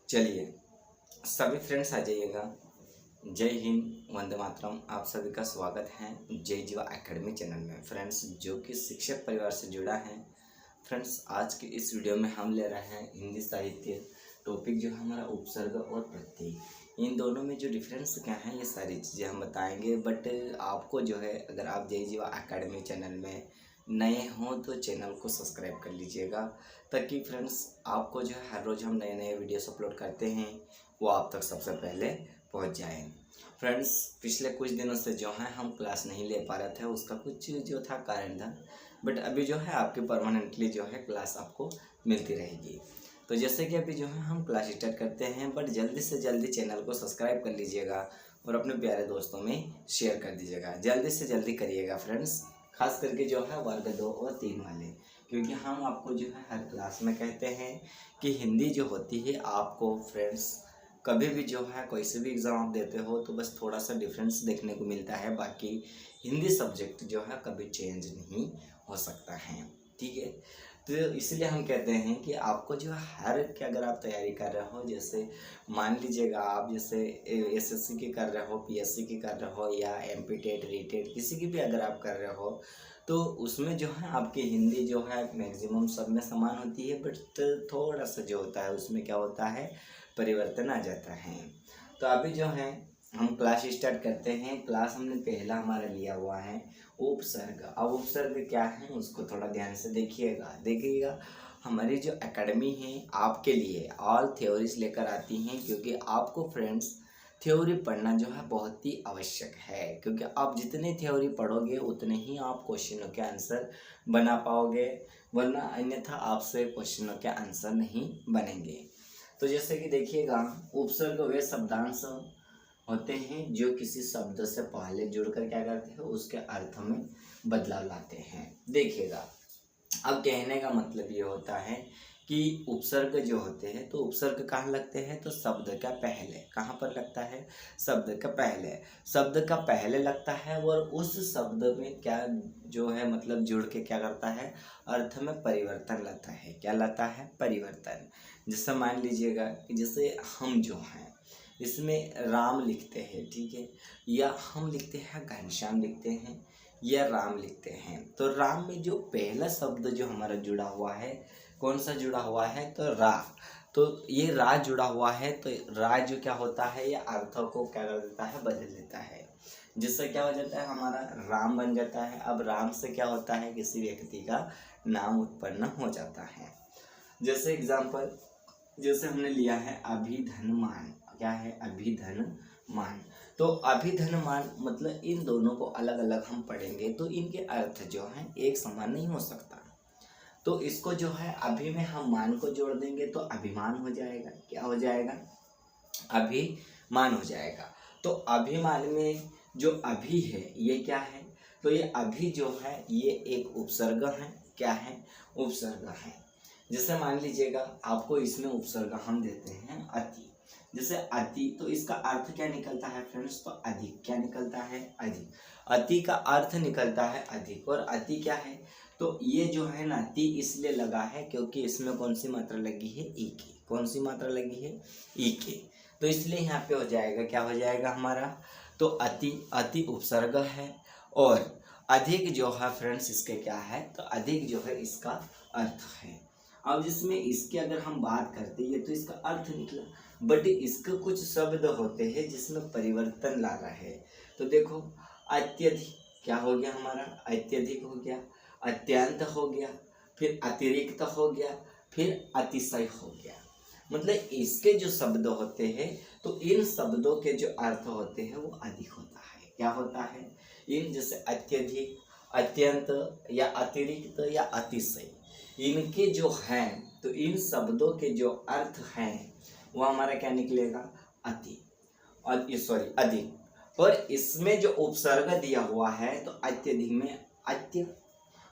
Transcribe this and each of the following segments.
चलिए सभी फ्रेंड्स आ जाइएगा। जय हिंद, वंदे मातरम। आप सभी का स्वागत है जय जीवा एकेडमी चैनल में। फ्रेंड्स जो कि शिक्षक परिवार से जुड़ा है, फ्रेंड्स आज के इस वीडियो में हम ले रहे हैं हिंदी साहित्य टॉपिक जो है हमारा उपसर्ग और प्रत्यय। इन दोनों में जो डिफरेंस क्या है ये सारी चीज़ें हम बताएंगे। बट आपको जो है, अगर आप जय जीवा एकेडमी चैनल में नए हों तो चैनल को सब्सक्राइब कर लीजिएगा, ताकि फ्रेंड्स आपको जो है हर रोज़ हम नए नए वीडियोस अपलोड करते हैं वो आप तक सबसे पहले पहुंच जाएं। फ्रेंड्स पिछले कुछ दिनों से जो है हम क्लास नहीं ले पा रहे थे, उसका कुछ जो था कारण था। बट अभी जो है आपकी परमानेंटली जो है क्लास आपको मिलती रहेगी। तो जैसे कि अभी जो है हम क्लास स्टार्ट करते हैं, बट जल्दी से जल्दी चैनल को सब्सक्राइब कर लीजिएगा और अपने प्यारे दोस्तों में शेयर कर दीजिएगा। जल्दी से जल्दी करिएगा फ्रेंड्स, खास करके जो है वर्ग 2 और 3 वाले, क्योंकि हम आपको जो है हर क्लास में कहते हैं कि हिंदी जो होती है आपको फ्रेंड्स कभी भी जो है कोई से भी एग्ज़ाम आप देते हो तो बस थोड़ा सा डिफरेंस देखने को मिलता है। बाकी हिंदी सब्जेक्ट जो है कभी चेंज नहीं हो सकता है, ठीक है। तो इसलिए हम कहते हैं कि आपको जो हर के अगर आप तैयारी कर रहे हो, जैसे मान लीजिएगा आप जैसे एसएससी की कर रहे हो, पीएससी की कर रहे हो, या एमपी टेट रीटेट किसी की भी अगर आप कर रहे हो, तो उसमें जो है आपकी हिंदी जो है मैक्सिमम सब में समान होती है। बट थोड़ा सा जो होता है उसमें क्या होता है, परिवर्तन आ जाता है। तो अभी जो है हम क्लास स्टार्ट करते हैं। क्लास हमने पहला हमारा लिया हुआ है उपसर्ग। अब उपसर्ग क्या है उसको थोड़ा ध्यान से देखिएगा। हमारी जो एकेडमी है आपके लिए ऑल थ्योरीज लेकर आती हैं, क्योंकि आपको फ्रेंड्स थ्योरी पढ़ना जो है बहुत ही आवश्यक है, क्योंकि आप जितनी थ्योरी पढ़ोगे उतने ही आप क्वेश्चनों के आंसर बना पाओगे, वरना अन्यथा आपसे क्वेश्चनों के आंसर नहीं बनेंगे। तो जैसे कि देखिएगा, उपसर्ग वे शब्दांश होते हैं जो किसी शब्द से पहले जुड़कर क्या करते हैं उसके अर्थ में बदलाव लाते हैं। देखिएगा, अब कहने का मतलब ये होता है कि उपसर्ग जो होते हैं तो उपसर्ग कहाँ लगते हैं, तो शब्द का पहले। कहाँ पर लगता है, शब्द का पहले लगता है, और उस शब्द में क्या जो है मतलब जुड़ के क्या करता है, अर्थ में परिवर्तन लाता है। क्या लाता है, परिवर्तन। जैसे मान लीजिएगा कि जैसे हम जो हैं इसमें राम लिखते हैं, ठीक है, या हम लिखते हैं घनश्याम लिखते हैं, या राम लिखते हैं। तो राम में जो पहला शब्द जो हमारा जुड़ा हुआ है, कौन सा जुड़ा हुआ है, तो रा। तो ये रा जुड़ा हुआ है, तो रा जो क्या होता है, ये अर्थों को क्या कर देता है, बदल देता है, जिससे क्या हो जाता है, हमारा राम बन जाता है। अब राम से क्या होता है, किसी व्यक्ति का नाम उत्पन्न हो जाता है। जैसे एग्जाम्पल, जैसे हमने लिया है अभिधनमान। क्या है, अभिधनमान। तो अभिधनमान मतलब इन दोनों को अलग अलग हम पढ़ेंगे तो इनके अर्थ जो हैं एक समान नहीं हो सकता। तो इसको जो है अभी में हम मान को जोड़ देंगे तो अभिमान हो जाएगा। क्या हो जाएगा, अभिमान हो जाएगा। तो अभिमान में जो अभी है ये क्या है, तो ये अभी जो है ये एक उपसर्ग है। क्या है, उपसर्ग है। जैसे मान लीजिएगा आपको इसमें उपसर्ग हम देते हैं अति। जैसे अति, तो इसका अर्थ क्या निकलता है फ्रेंड्स, तो अधिक। क्या निकलता है, अधिक। अति का अर्थ निकलता है अधिक। और अति क्या है, तो ये जो है ना ति इसलिए लगा है क्योंकि इसमें कौन सी मात्रा लगी है, ई की। कौन सी मात्रा लगी है, ई की। तो इसलिए यहाँ पे हो जाएगा, क्या हो जाएगा हमारा, तो अति उपसर्ग है। और अधिक जो है फ्रेंड्स इसके क्या है, तो अधिक जो है इसका अर्थ है। अब जिसमें इसकी अगर हम बात करते हैं तो इसका अर्थ निकला, बट इसके कुछ शब्द होते हैं जिसमें परिवर्तन ला रहा है। तो देखो, अत्यधिक क्या हो गया हमारा, अत्यधिक हो गया, अत्यंत हो गया, फिर अतिरिक्त हो गया, फिर अतिशय हो गया। मतलब इसके जो शब्द होते हैं तो इन शब्दों के जो अर्थ होते हैं वो अधिक होता है। क्या होता है, इन जैसे अत्यधिक, अत्यंत, या अतिरिक्त, या अतिशय, इनके जो हैं तो इन शब्दों के जो अर्थ हैं वो हमारा क्या निकलेगा, अति, और सॉरी अधिक। और इसमें जो उपसर्ग दिया हुआ है तो अत्यधिक में अत्य,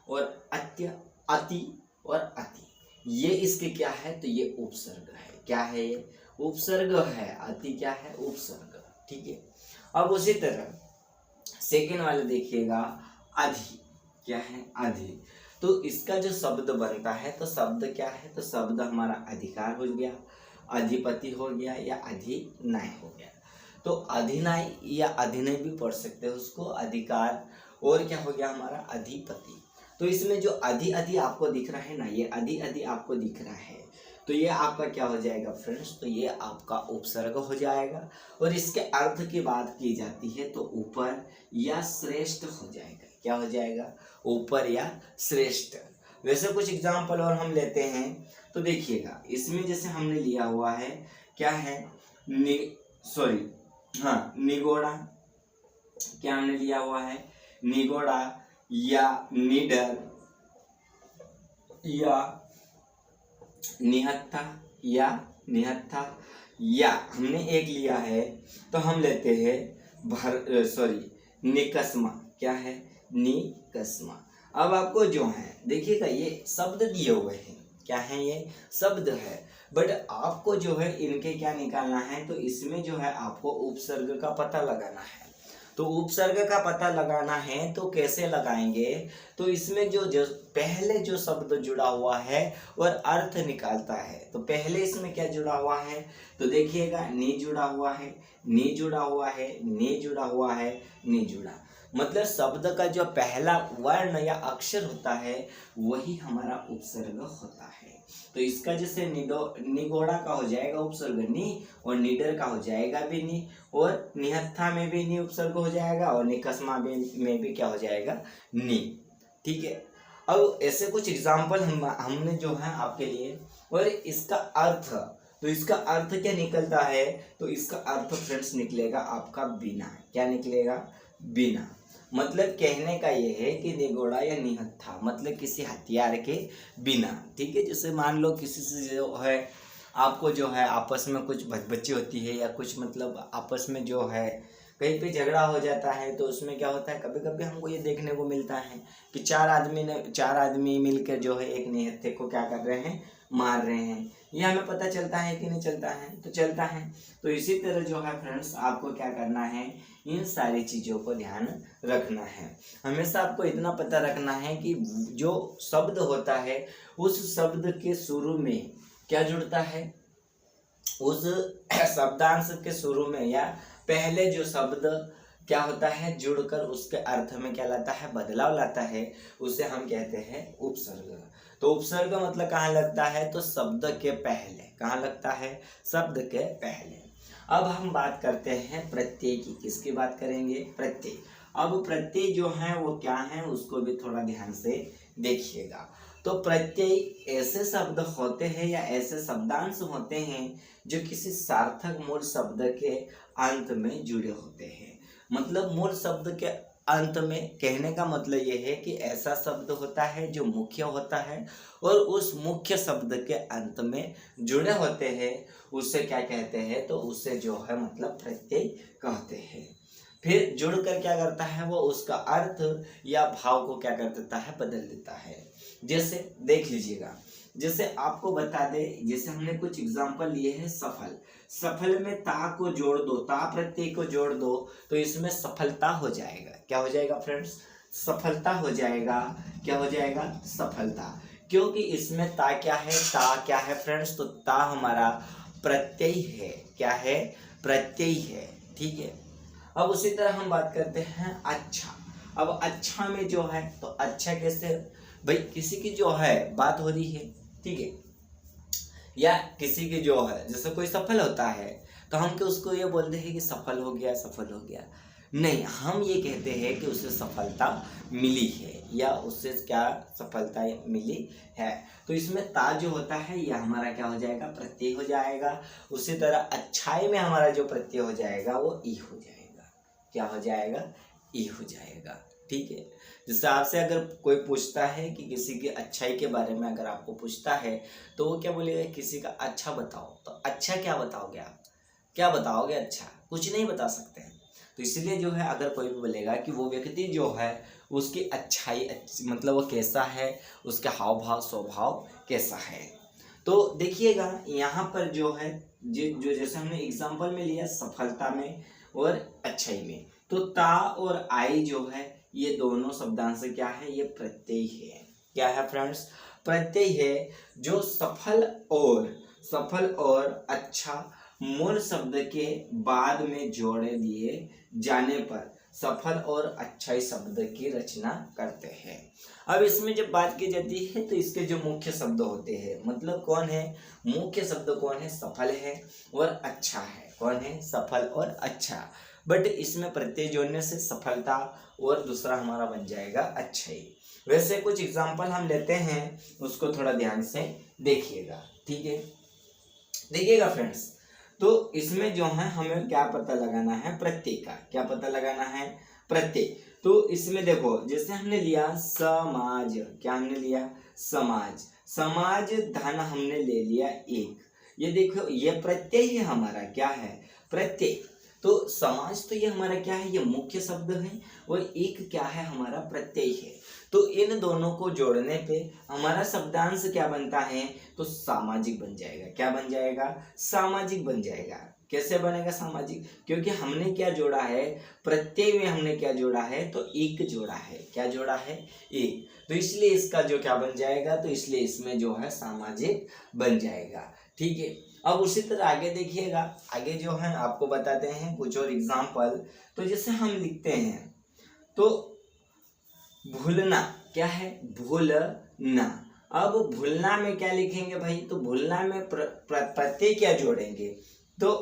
और अत्य, अति और अति, ये इसके क्या है, तो ये उपसर्ग है। क्या है, ये उपसर्ग है। अति क्या है, उपसर्ग, ठीक है। अब उसी तरह सेकेंड वाले देखिएगा, अधि। क्या है, अधि। तो इसका जो शब्द बनता है तो शब्द क्या है, तो शब्द हमारा अधिकार हो गया। अधिपति हो गया या अधिनाय हो गया। तो अधिनाय या अधिनय भी पढ़ सकते हैं उसको, अधिकार, और क्या हो गया हमारा अधिपति। तो इसमें जो अधि अधि आपको दिख रहा है ना, ये अधि अधि आपको दिख रहा है, तो ये आपका क्या हो जाएगा फ्रेंड्स, तो ये आपका उपसर्ग हो जाएगा। और इसके अर्थ की बात की जाती है तो ऊपर या श्रेष्ठ हो जाएगा। क्या हो जाएगा, ऊपर या श्रेष्ठ। वैसे कुछ एग्जाम्पल और हम लेते हैं तो देखिएगा, इसमें जैसे हमने लिया हुआ है क्या है, निगोड़ा, क्या हमने लिया हुआ है, निगोड़ा या निडर या निहत्था या हमने एक लिया है तो हम लेते हैं निकस्मा। क्या है, निकस्मा। अब आपको जो है देखिएगा, ये शब्द दिए हुए हैं, क्या है, ये शब्द है, बट आपको जो है इनके क्या निकालना है, तो इसमें जो है आपको उपसर्ग का पता लगाना है। तो उपसर्ग का पता लगाना है तो कैसे लगाएंगे, तो इसमें जो पहले जो शब्द जुड़ा हुआ है और अर्थ निकालता है, तो पहले इसमें क्या जुड़ा हुआ है, तो देखिएगा नी जुड़ा हुआ है, नी जुड़ा हुआ है, नी जुड़ा हुआ है, नी जुड़ा, मतलब शब्द का जो पहला वर्ण या अक्षर होता है वही हमारा उपसर्ग होता है। तो इसका जैसे निगोड़ा का हो जाएगा उपसर्ग नी, और निडर का हो जाएगा भी नी, और निहत्था में भी नी उपसर्ग हो जाएगा, और निकस्मा में भी क्या हो जाएगा, नी। ठीक है, अब ऐसे कुछ एग्जाम्पल हमने जो है आपके लिए। और इसका अर्थ, तो इसका अर्थ क्या निकलता है, तो इसका अर्थ फ्रेंड्स निकलेगा आपका बिना। क्या निकलेगा, बिना। मतलब कहने का ये है कि निगोड़ा या निहत्था मतलब किसी हथियार के बिना। ठीक है, जैसे मान लो किसी से जो है आपको जो है आपस में कुछ बच्ची होती है, या कुछ मतलब आपस में जो है कहीं पे झगड़ा हो जाता है, तो उसमें क्या होता है, कभी कभी हमको ये देखने को मिलता है कि चार आदमी मिलकर जो है एक निहत्थे को क्या कर रहे हैं, मार रहे हैं। ये हमें पता चलता है कि नहीं चलता है, तो चलता है। तो इसी तरह जो है फ्रेंड्स आपको क्या करना है, इन सारी चीज़ों को ध्यान रखना है। हमेशा आपको इतना पता रखना है कि जो शब्द होता है उस शब्द के शुरू में क्या जुड़ता है, उस शब्दांश के शुरू में या पहले जो शब्द क्या होता है जुड़कर उसके अर्थ में क्या लाता है, बदलाव लाता है, उसे हम कहते हैं उपसर्ग। तो उपसर्ग मतलब कहाँ लगता है, तो शब्द के पहले। कहाँ लगता है, शब्द के पहले। अब हम बात करते हैं प्रत्यय की। किसकी बात करेंगे, प्रत्यय। अब प्रत्यय जो है वो क्या है, उसको भी थोड़ा ध्यान से देखिएगा। तो प्रत्यय ऐसे शब्द होते हैं या ऐसे शब्दांश होते हैं जो किसी सार्थक मूल शब्द के अंत में जुड़े होते हैं। मतलब मूल शब्द के अंत में, कहने का मतलब ये है कि ऐसा शब्द होता है जो मुख्य होता है और उस मुख्य शब्द के अंत में जुड़े होते हैं, उससे क्या कहते हैं, तो उससे जो है मतलब प्रत्यय कहते हैं। फिर जुड़कर क्या करता है, वो उसका अर्थ या भाव को क्या कर देता है, बदल देता है। जैसे देख लीजिएगा, जैसे आपको बता दे, जैसे हमने कुछ एग्जांपल लिए हैं, सफल में ता को जोड़ दो, ता प्रत्यय को जोड़ दो, तो इसमें सफलता हो जाएगा। क्या हो जाएगा फ्रेंड्स, सफलता हो जाएगा। क्या हो जाएगा, सफलता। क्योंकि इसमें ता क्या है, ता क्या है फ्रेंड्स, तो ता हमारा प्रत्यय है। क्या है, प्रत्यय है। ठीक है, अब उसी तरह हम बात करते हैं अच्छा। अब अच्छा में जो है, तो अच्छा कैसे, भाई किसी की जो है बात हो रही है, ठीक है, या किसी की जो है जैसे कोई सफल होता है तो हम क्या उसको ये बोलते हैं कि सफल हो गया, सफल हो गया, नहीं, हम ये कहते हैं कि उसे सफलता मिली है या उससे क्या सफलता मिली है। तो इसमें ता जो होता है यह हमारा क्या हो जाएगा, प्रत्यय हो जाएगा। उसी तरह अच्छाई में हमारा जो प्रत्यय हो जाएगा वो ई हो जाएगा। क्या हो जाएगा, ई हो जाएगा। ठीक है, जैसे आपसे अगर कोई पूछता है कि किसी की अच्छाई के बारे में अगर आपको पूछता है तो वो क्या बोलेगा, किसी का अच्छा बताओ, तो अच्छा क्या बताओगे आप, क्या बताओगे, अच्छा कुछ नहीं बता सकते हैं। तो इसलिए जो है अगर कोई भी बोलेगा कि वो व्यक्ति जो है उसकी अच्छाई मतलब वो कैसा है, उसका हाव भाव स्वभाव कैसा है। तो देखिएगा यहाँ पर जो है जो जैसे हमने एग्जाम्पल में लिया सफलता में और अच्छाई में, तो ता और आई जो है ये दोनों शब्दांश क्या है, ये प्रत्यय है। क्या है फ्रेंड्स, प्रत्यय है जो सफल और सफल और अच्छा मूल शब्द के बाद में जोड़ दिए जाने पर सफल और अच्छाई शब्द की रचना करते हैं। अब इसमें जब बात की जाती है तो इसके जो मुख्य शब्द होते हैं, मतलब कौन है मुख्य शब्द, कौन है सफल है और अच्छा है, कौन है सफल और अच्छा। बट इसमें प्रत्यय जोड़ने से सफलता और दूसरा हमारा बन जाएगा अच्छाई। वैसे कुछ एग्जाम्पल हम लेते हैं, उसको थोड़ा ध्यान से देखिएगा, ठीक है। देखिएगा फ्रेंड्स, तो इसमें जो है हमें क्या पता लगाना है, प्रत्यय का क्या पता लगाना है, प्रत्यय। तो इसमें देखो जैसे हमने लिया समाज, क्या हमने लिया समाज, समाज धन हमने ले लिया एक, ये देखो ये प्रत्यय ही हमारा क्या है, प्रत्यय। तो समाज तो ये हमारा क्या है, ये मुख्य शब्द है और एक क्या है हमारा प्रत्यय है। तो इन दोनों को जोड़ने पे हमारा शब्दांश क्या बनता है, तो सामाजिक बन जाएगा। क्या बन जाएगा, सामाजिक बन जाएगा। कैसे बनेगा सामाजिक, क्योंकि हमने क्या जोड़ा है, प्रत्यय में हमने क्या जोड़ा है, तो एक जोड़ा है। क्या जोड़ा है, एक। तो इसलिए इसका जो क्या बन जाएगा, तो इसलिए इसमें जो है सामाजिक बन जाएगा, ठीक है। अब उसी तरह आगे देखिएगा, आगे जो है आपको बताते हैं कुछ और एग्जाम्पल। तो जैसे हम लिखते हैं तो भूलना, क्या है, भूलना। अब भूलना में क्या लिखेंगे भाई, तो भूलना में प्रत्यय क्या जोड़ेंगे, तो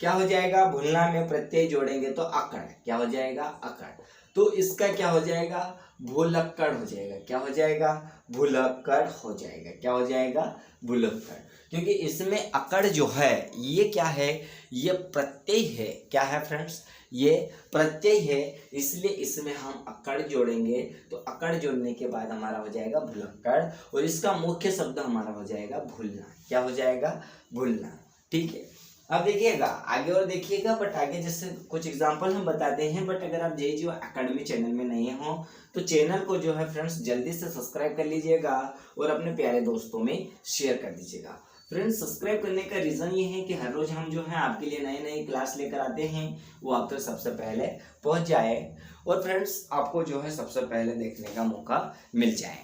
क्या हो जाएगा, भूलना में प्रत्यय जोड़ेंगे तो अकड़, क्या हो जाएगा, अकड़। तो इसका क्या हो जाएगा, भूलक्कड़ हो जाएगा। क्या हो जाएगा, भूलक्कड़ हो जाएगा। क्या हो जाएगा, भूलक्कड़। क्योंकि इसमें अकड़ जो है ये क्या है, ये प्रत्यय है। क्या है फ्रेंड्स, ये प्रत्यय है, इसलिए इसमें हम अकड़ जोड़ेंगे। तो अकड़ जोड़ने के बाद हमारा हो जाएगा भूलक्कड़ और इसका मुख्य शब्द हमारा हो जाएगा भूलना। क्या हो जाएगा, भूलना, ठीक है। अब देखिएगा आगे और देखिएगा, बट आगे जैसे कुछ एग्जांपल हम बताते हैं। बट अगर आप JJO एकेडमी चैनल में नहीं हो तो चैनल को जो है फ्रेंड्स जल्दी से सब्सक्राइब कर लीजिएगा और अपने प्यारे दोस्तों में शेयर कर दीजिएगा। फ्रेंड्स सब्सक्राइब करने का रीज़न ये है कि हर रोज़ हम जो है आपके लिए नए नए क्लास लेकर आते हैं, वो आप तक सबसे पहले पहुंच जाए और फ्रेंड्स आपको जो है सबसे पहले देखने का मौका मिल जाए।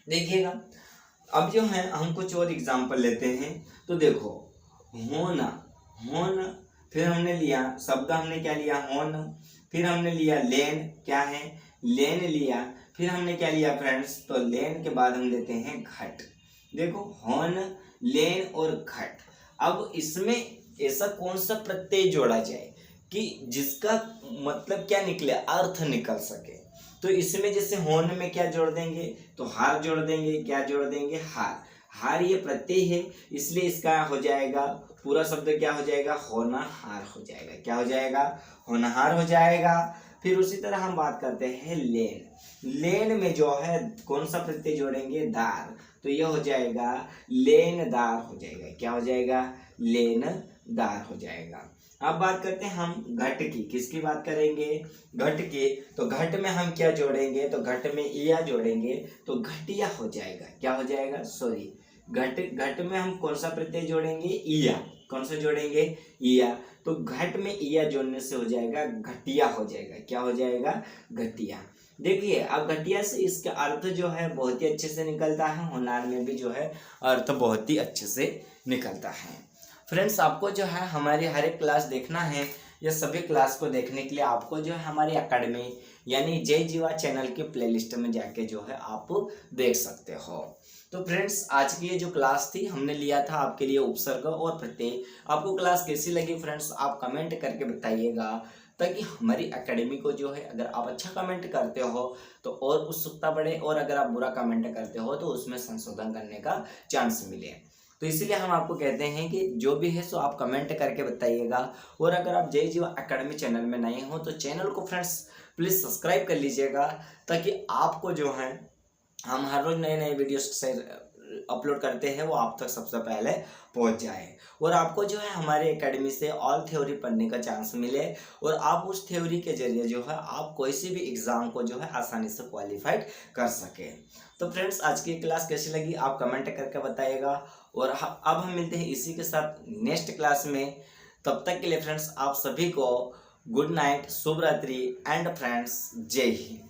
देखिएगा अब जो है हम कुछ और एग्जाम्पल लेते हैं। तो देखो होना, होन, फिर हमने लिया शब्द, हमने क्या लिया, होन, फिर हमने लिया लेन, क्या है, लेन लिया, फिर हमने क्या लिया फ्रेंड्स, तो लेन के बाद हम लेते हैं घट। देखो होन, लेन और घट। अब इसमें ऐसा कौन सा प्रत्यय जोड़ा जाए कि जिसका मतलब क्या निकले, अर्थ निकल सके। तो इसमें जैसे होन में क्या जोड़ देंगे, तो हार जोड़ देंगे। क्या जोड़ देंगे, हार। हार ये प्रत्यय है, इसलिए इसका हो जाएगा पूरा शब्द क्या हो जाएगा, होनहार हो जाएगा। क्या हो जाएगा, होनहार हो जाएगा। फिर उसी तरह हम बात करते हैं लेन। लेन में जो है कौन सा प्रत्यय जोड़ेंगे, दार। तो यह हो जाएगा लेनदार हो जाएगा। क्या हो जाएगा, लेनदार हो जाएगा। अब बात करते हैं हम घट की, किसकी बात करेंगे, घट की। तो घट में हम क्या जोड़ेंगे, तो घट में इया जोड़ेंगे तो घटिया हो जाएगा। क्या हो जाएगा, सॉरी, घट, घट में हम कौन सा प्रत्यय जोड़ेंगे, इया। कौन सा जोड़ेंगे, इया। तो घट में इया जोड़ने से हो जाएगा घटिया हो जाएगा। क्या हो जाएगा, घटिया। देखिए अब घटिया से इसका अर्थ जो है बहुत ही अच्छे से निकलता है, होनार में भी जो है अर्थ बहुत ही अच्छे से निकलता है। फ्रेंड्स आपको जो है हमारी हर एक क्लास देखना है, या सभी क्लास को देखने के लिए आपको जो है हमारी एकेडमी यानी जय जीवा चैनल के प्लेलिस्ट में जाके जो है आप देख सकते हो। तो फ्रेंड्स आज की ये जो क्लास थी हमने लिया था आपके लिए उपसर्ग और प्रत्यय। आपको क्लास कैसी लगी फ्रेंड्स आप कमेंट करके बताइएगा, ताकि हमारी एकेडमी को जो है अगर आप अच्छा कमेंट करते हो तो और उत्सुकता बढ़े, और अगर आप बुरा कमेंट करते हो तो उसमें संशोधन करने का चांस मिले। तो इसीलिए हम आपको कहते हैं कि जो भी है सो आप कमेंट करके बताइएगा। और अगर आप जय जीवा एकेडमी चैनल में नए हो तो चैनल को फ्रेंड्स प्लीज़ सब्सक्राइब कर लीजिएगा, ताकि आपको जो है हम हर रोज़ नए नए वीडियोस से अपलोड करते हैं वो आप तक सबसे पहले पहुंच जाए, और आपको जो है हमारे एकेडमी से ऑल थ्योरी पढ़ने का चांस मिले, और आप उस थ्योरी के जरिए जो है आप कोई सी भी एग्ज़ाम को जो है आसानी से क्वालिफाइड कर सके। तो फ्रेंड्स आज की क्लास कैसी लगी आप कमेंट करके बताइएगा, और अब हम मिलते हैं इसी के साथ नेक्स्ट क्लास में। तब तक के लिए फ्रेंड्स आप सभी को गुड नाइट, शुभ रात्रि एंड फ्रेंड्स जय हिंद।